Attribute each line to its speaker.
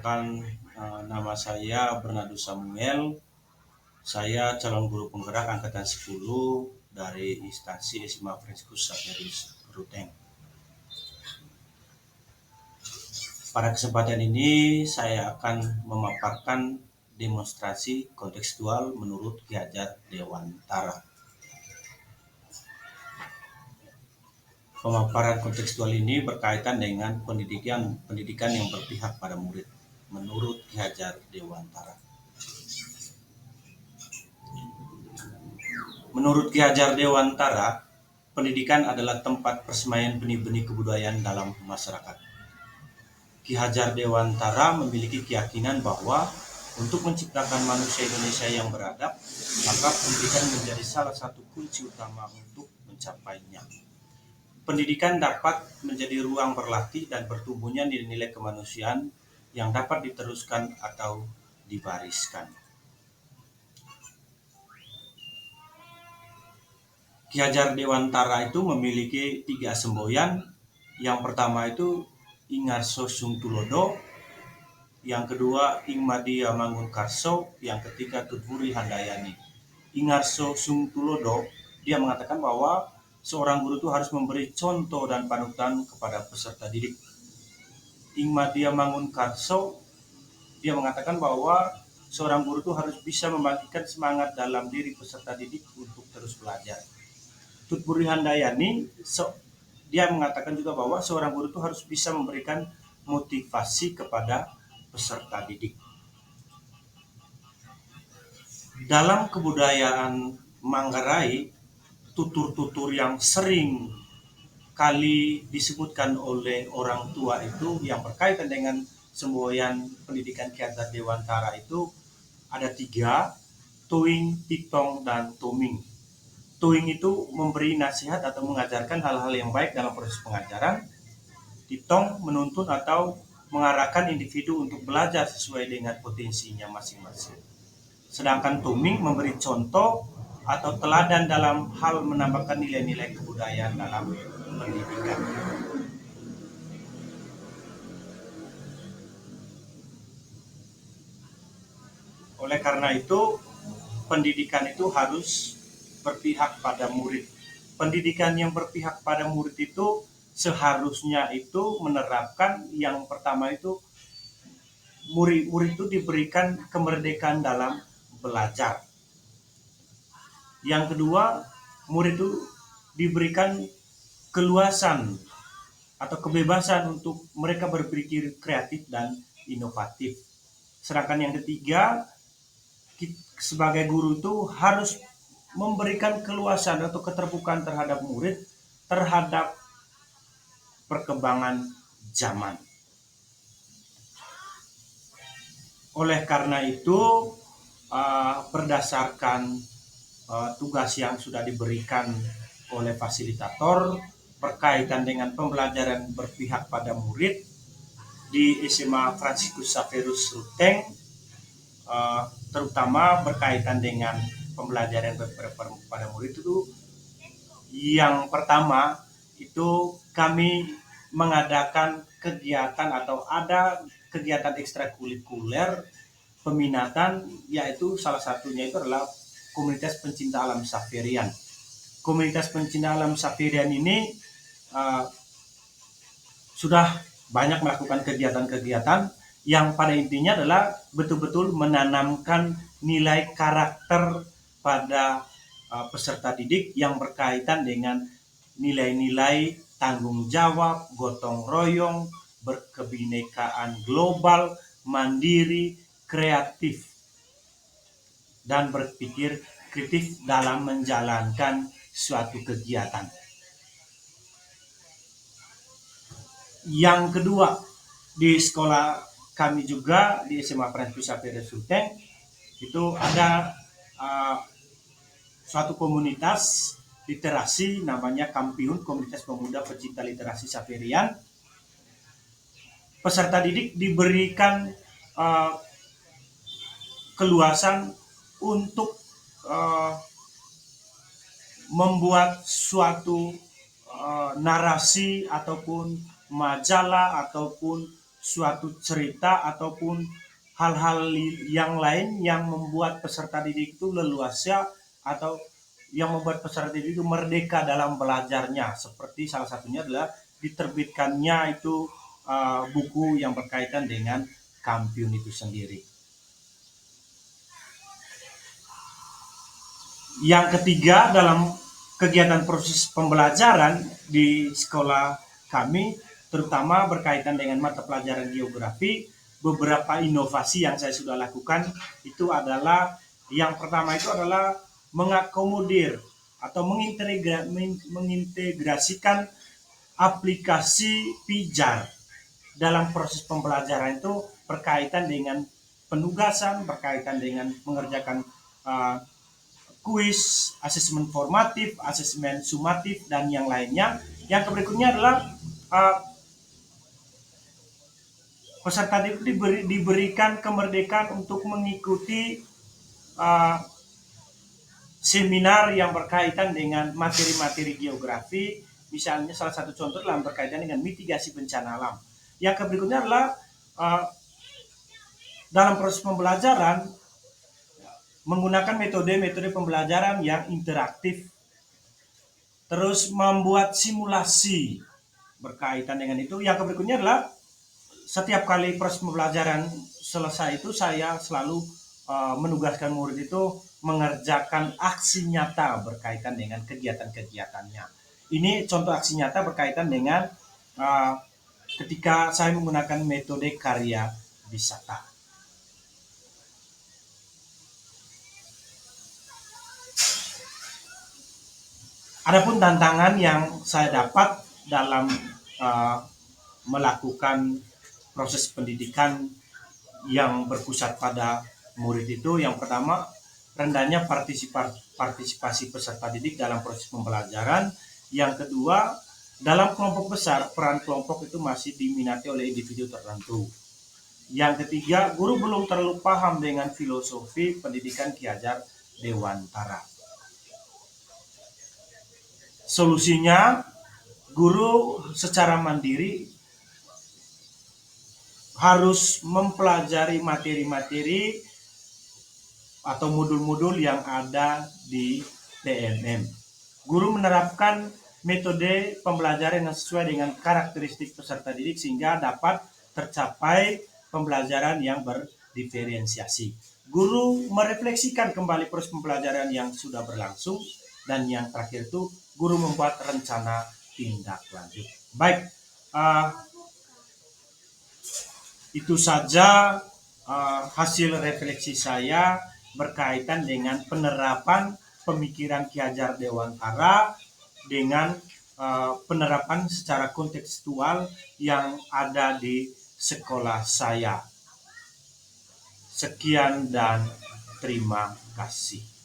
Speaker 1: Perkenalkan, nama saya Bernardo Samuel. Saya calon guru penggerak angkatan 10 dari instansi SMA Fransiskus Xaverius Ruteng. Pada kesempatan ini saya akan memaparkan demonstrasi kontekstual menurut Ki Hajar Dewantara. Pemaparan kontekstual ini berkaitan dengan pendidikan yang berpihak pada murid menurut Ki Hajar Dewantara. Menurut Ki Hajar Dewantara, pendidikan adalah tempat persemaian benih-benih kebudayaan dalam masyarakat. Ki Hajar Dewantara memiliki keyakinan bahwa untuk menciptakan manusia Indonesia yang beradab, maka pendidikan menjadi salah satu kunci utama untuk mencapainya. Pendidikan dapat menjadi ruang berlatih dan bertumbuhnya nilai-nilai kemanusiaan yang dapat diteruskan atau diwariskan. Ki Hajar Dewantara itu memiliki 3 semboyan. Yang pertama itu Ingarso Sung Tulodo, yang kedua Ingmadia Mangunkarso, yang ketiga Tutpuri Handayani. Ingarso Sung Tulodo, dia mengatakan bahwa seorang guru itu harus memberi contoh dan panutan kepada peserta didik. Ingmadia Mangunkarso, dia mengatakan bahwa seorang guru itu harus bisa membangkitkan semangat dalam diri peserta didik untuk terus belajar. Tutpuri Handayani, dia mengatakan juga bahwa seorang guru itu harus bisa memberikan motivasi kepada peserta didik. Dalam kebudayaan Manggarai, tutur-tutur yang sering kali disebutkan oleh orang tua itu yang berkaitan dengan semboyan pendidikan Ki Hajar Dewantara itu ada 3, tuing, titong, dan tuming. Tuing itu memberi nasihat atau mengajarkan hal-hal yang baik dalam proses pengajaran. Titong menuntun atau mengarahkan individu untuk belajar sesuai dengan potensinya masing-masing. Sedangkan tuming memberi contoh atau teladan dalam hal menambahkan nilai-nilai kebudayaan dalam pendidikan. Oleh karena itu, pendidikan itu harus berpihak pada murid. Pendidikan yang berpihak pada murid itu seharusnya itu menerapkan yang pertama itu murid itu diberikan kemerdekaan dalam belajar. Yang kedua, murid itu diberikan keluasan atau kebebasan untuk mereka berpikir kreatif dan inovatif. Sedangkan yang ketiga, sebagai guru itu harus memberikan keluasan atau keterbukaan terhadap murid terhadap perkembangan zaman. Oleh karena itu, berdasarkan tugas yang sudah diberikan oleh fasilitator berkaitan dengan pembelajaran berpihak pada murid di SMA Fransiskus Xaverius Ruteng, terutama berkaitan dengan pembelajaran pada murid itu, yang pertama itu kami mengadakan kegiatan atau ada kegiatan ekstrakurikuler peminatan, yaitu salah satunya itu adalah komunitas pencinta alam Xaverian. Komunitas pencinta alam Xaverian ini sudah banyak melakukan kegiatan-kegiatan yang pada intinya adalah betul-betul menanamkan nilai karakter pada peserta didik yang berkaitan dengan nilai-nilai tanggung jawab, gotong royong, berkebinekaan global, mandiri, kreatif, dan berpikir kritis dalam menjalankan suatu kegiatan. Yang kedua, di sekolah kami juga di SMA Fransiskus Xaverius Ruteng itu ada suatu komunitas literasi namanya Kampiun, Komunitas Pemuda Pecinta Literasi Xaverian. Peserta didik diberikan keluasan untuk membuat suatu narasi ataupun majalah ataupun suatu cerita ataupun hal-hal yang lain yang membuat peserta didik itu leluasa atau yang membuat peserta didik itu merdeka dalam belajarnya. Seperti salah satunya adalah diterbitkannya itu buku yang berkaitan dengan Kampiun itu sendiri. Yang ketiga, dalam kegiatan proses pembelajaran di sekolah kami, terutama berkaitan dengan mata pelajaran geografi, beberapa inovasi yang saya sudah lakukan itu adalah, yang pertama itu adalah mengakomodir atau mengintegrasikan aplikasi pijar dalam proses pembelajaran itu, berkaitan dengan penugasan, berkaitan dengan mengerjakan kuis, asesmen formatif, asesmen sumatif, dan yang lainnya. Yang berikutnya adalah peserta didik diberikan kemerdekaan untuk mengikuti seminar yang berkaitan dengan materi-materi geografi. Misalnya salah satu contoh dalam berkaitan dengan mitigasi bencana alam. Yang berikutnya adalah dalam proses pembelajaran menggunakan metode-metode pembelajaran yang interaktif, terus membuat simulasi berkaitan dengan itu. Yang berikutnya adalah setiap kali proses pembelajaran selesai itu saya selalu menugaskan murid itu mengerjakan aksi nyata berkaitan dengan kegiatan-kegiatannya. Ini contoh aksi nyata berkaitan dengan ketika saya menggunakan metode karya wisata. Adapun tantangan yang saya dapat dalam melakukan proses pendidikan yang berpusat pada murid itu, yang pertama, rendahnya partisipasi peserta didik dalam proses pembelajaran. Yang kedua, dalam kelompok besar, peran kelompok itu masih diminati oleh individu tertentu. Yang ketiga, guru belum terlalu paham dengan filosofi pendidikan Ki Hajar Dewantara. Solusinya, guru secara mandiri harus mempelajari materi-materi atau modul-modul yang ada di TMM. Guru menerapkan metode pembelajaran yang sesuai dengan karakteristik peserta didik sehingga dapat tercapai pembelajaran yang berdiferensiasi. Guru merefleksikan kembali proses pembelajaran yang sudah berlangsung, dan yang terakhir itu guru membuat rencana tindak lanjut. Baik, itu saja hasil refleksi saya berkaitan dengan penerapan pemikiran Ki Hajar Dewantara dengan penerapan secara kontekstual yang ada di sekolah saya. Sekian dan terima kasih.